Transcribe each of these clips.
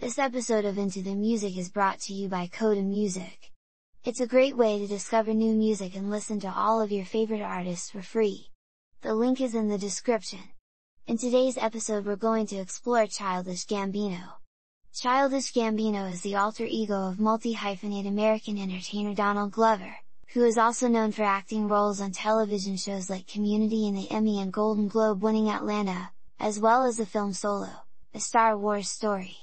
This episode of Into the Music is brought to you by Coda Music. It's a great way to discover new music and listen to all of your favorite artists for free. The link is in the description. In today's episode we're going to explore Childish Gambino. Childish Gambino is the alter ego of multi-hyphenate American entertainer Donald Glover, who is also known for acting roles on television shows like Community and the Emmy and Golden Globe winning Atlanta, as well as the film Solo, a Star Wars story.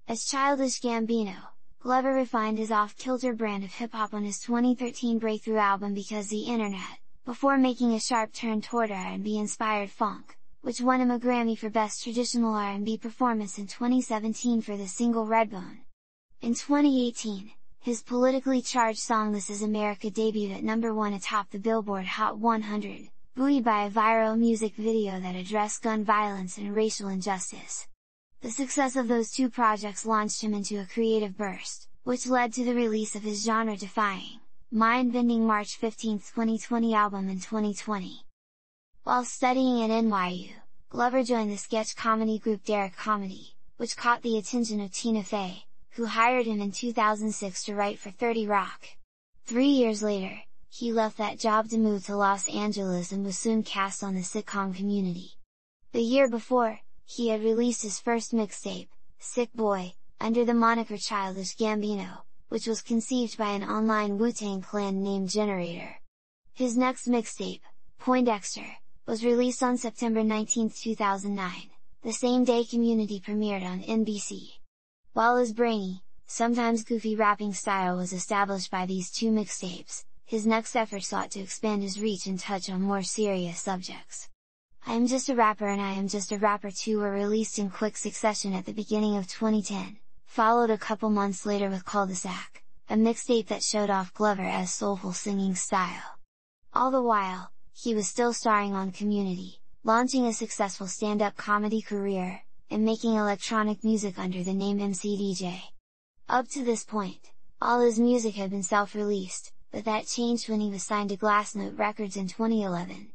As Childish Gambino, Glover refined his off-kilter brand of hip-hop on his 2013 breakthrough album Because the Internet, before making a sharp turn toward R&B-inspired funk, which won him a Grammy for Best Traditional R&B Performance in 2017 for the single Redbone. In 2018, his politically charged song This Is America debuted at number 1 atop the Billboard Hot 100, buoyed by a viral music video that addressed gun violence and racial injustice. The success of those two projects launched him into a creative burst, which led to the release of his genre-defying, mind-bending March 15, 2020 album in 2020. While studying at NYU, Glover joined the sketch comedy group Derek Comedy, which caught the attention of Tina Fey, who hired him in 2006 to write for 30 Rock. 3 years later, he left that job to move to Los Angeles and was soon cast on the sitcom Community. The year before, he had released his first mixtape, Sick Boy, under the moniker Childish Gambino, which was conceived by an online Wu-Tang Clan named Generator. His next mixtape, Poindexter, was released on September 19, 2009, the same day Community premiered on NBC. While his brainy, sometimes goofy rapping style was established by these two mixtapes, his next effort sought to expand his reach and touch on more serious subjects. I Am Just a Rapper and I Am Just a Rapper 2 were released in quick succession at the beginning of 2010, followed a couple months later with Cul-de-Sac, a mixtape that showed off Glover's soulful singing style. All the while, he was still starring on Community, launching a successful stand-up comedy career, and making electronic music under the name MCDJ. Up to this point, all his music had been self-released, but that changed when he was signed to Glassnote Records in 2011.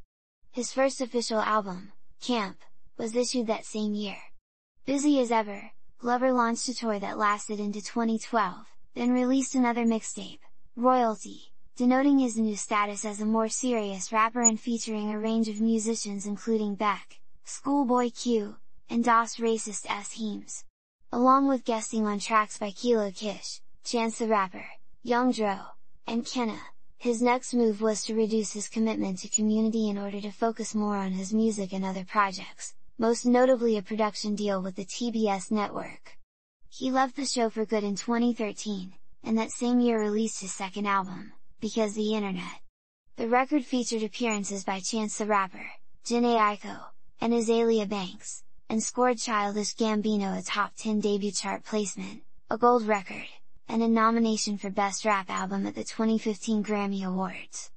His first official album, Camp, was issued that same year. Busy as ever, Glover launched a tour that lasted into 2012, then released another mixtape, Royalty, denoting his new status as a more serious rapper and featuring a range of musicians including Beck, Schoolboy Q, and Das Racist S. Heems. Along with guesting on tracks by Kilo Kish, Chance the Rapper, Young Dro, and Kenna, his next move was to reduce his commitment to Community in order to focus more on his music and other projects, most notably a production deal with the TBS network. He left the show for good in 2013, and that same year released his second album, Because the Internet. The record featured appearances by Chance the Rapper, Jhené Aiko, and Azalea Banks, and scored Childish Gambino a top 10 debut chart placement, a gold record, and a nomination for Best Rap Album at the 2015 Grammy Awards.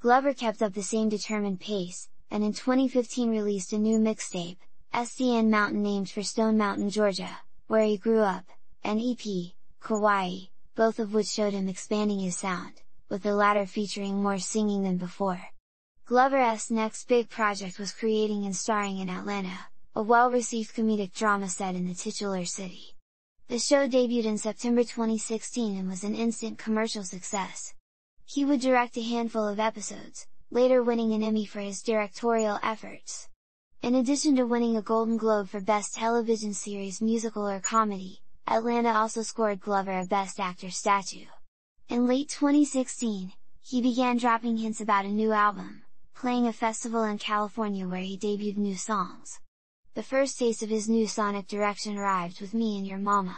Glover kept up the same determined pace, and in 2015 released a new mixtape, SDN Mountain named for Stone Mountain, Georgia, where he grew up, and EP, Kauai, both of which showed him expanding his sound, with the latter featuring more singing than before. Glover's next big project was creating and starring in Atlanta, a well-received comedic drama set in the titular city. The show debuted in September 2016 and was an instant commercial success. He would direct a handful of episodes, later winning an Emmy for his directorial efforts. In addition to winning a Golden Globe for Best Television Series Musical or Comedy, Atlanta also scored Glover a Best Actor statue. In late 2016, he began dropping hints about a new album, playing a festival in California where he debuted new songs. The first taste of his new sonic direction arrived with Me and Your Mama.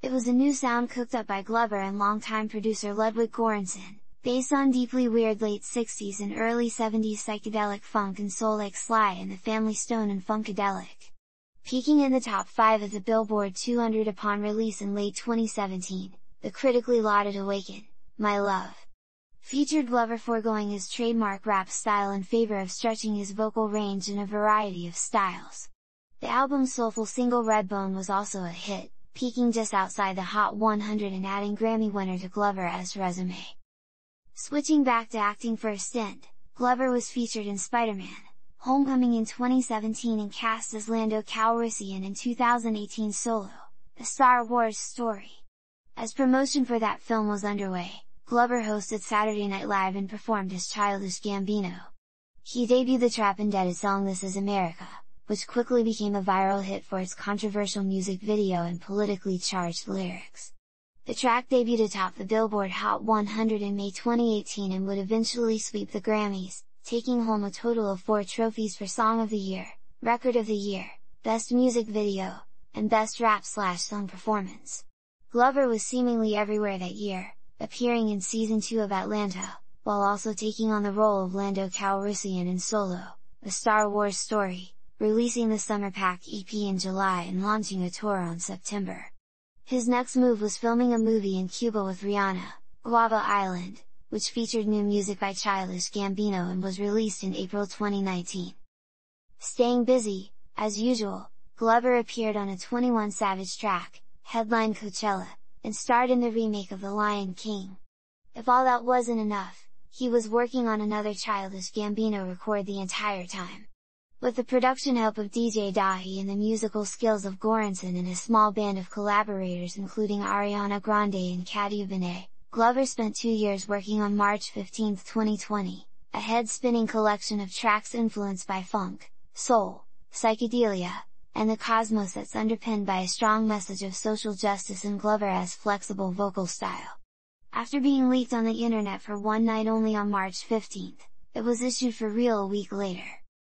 It was a new sound cooked up by Glover and longtime producer Ludwig Göransson, based on deeply weird late 60s and early 70s psychedelic funk and soul like Sly and the Family Stone and Funkadelic. Peaking in the top 5 of the Billboard 200 upon release in late 2017, the critically lauded Awaken, My Love featured Glover foregoing his trademark rap style in favor of stretching his vocal range in a variety of styles. The album's soulful single Redbone was also a hit, peaking just outside the Hot 100 and adding Grammy winner to Glover's resume. Switching back to acting for a stint, Glover was featured in Spider-Man: Homecoming in 2017 and cast as Lando Calrissian in 2018 Solo, A Star Wars Story. As promotion for that film was underway, Glover hosted Saturday Night Live and performed as Childish Gambino. He debuted the trap and deaded song This Is America, which quickly became a viral hit for its controversial music video and politically charged lyrics. The track debuted atop the Billboard Hot 100 in May 2018 and would eventually sweep the Grammys, taking home a total of 4 trophies for Song of the Year, Record of the Year, Best Music Video, and Best Rap/Song Performance. Glover was seemingly everywhere that year, appearing in Season 2 of Atlanta, while also taking on the role of Lando Calrissian in Solo, A Star Wars Story, releasing the Summer Pack EP in July and launching a tour on September. His next move was filming a movie in Cuba with Rihanna, Guava Island, which featured new music by Childish Gambino and was released in April 2019. Staying busy, as usual, Glover appeared on a 21 Savage track, headlined Coachella, and starred in the remake of The Lion King. If all that wasn't enough, he was working on another Childish Gambino record the entire time. With the production help of DJ Dahi and the musical skills of Goranson and a small band of collaborators including Ariana Grande and Katy Benet, Glover spent 2 years working on March 15, 2020, a head-spinning collection of tracks influenced by funk, soul, psychedelia, and the cosmos that's underpinned by a strong message of social justice and Glover's flexible vocal style. After being leaked on the internet for one night only on March 15, it was issued for real a week later.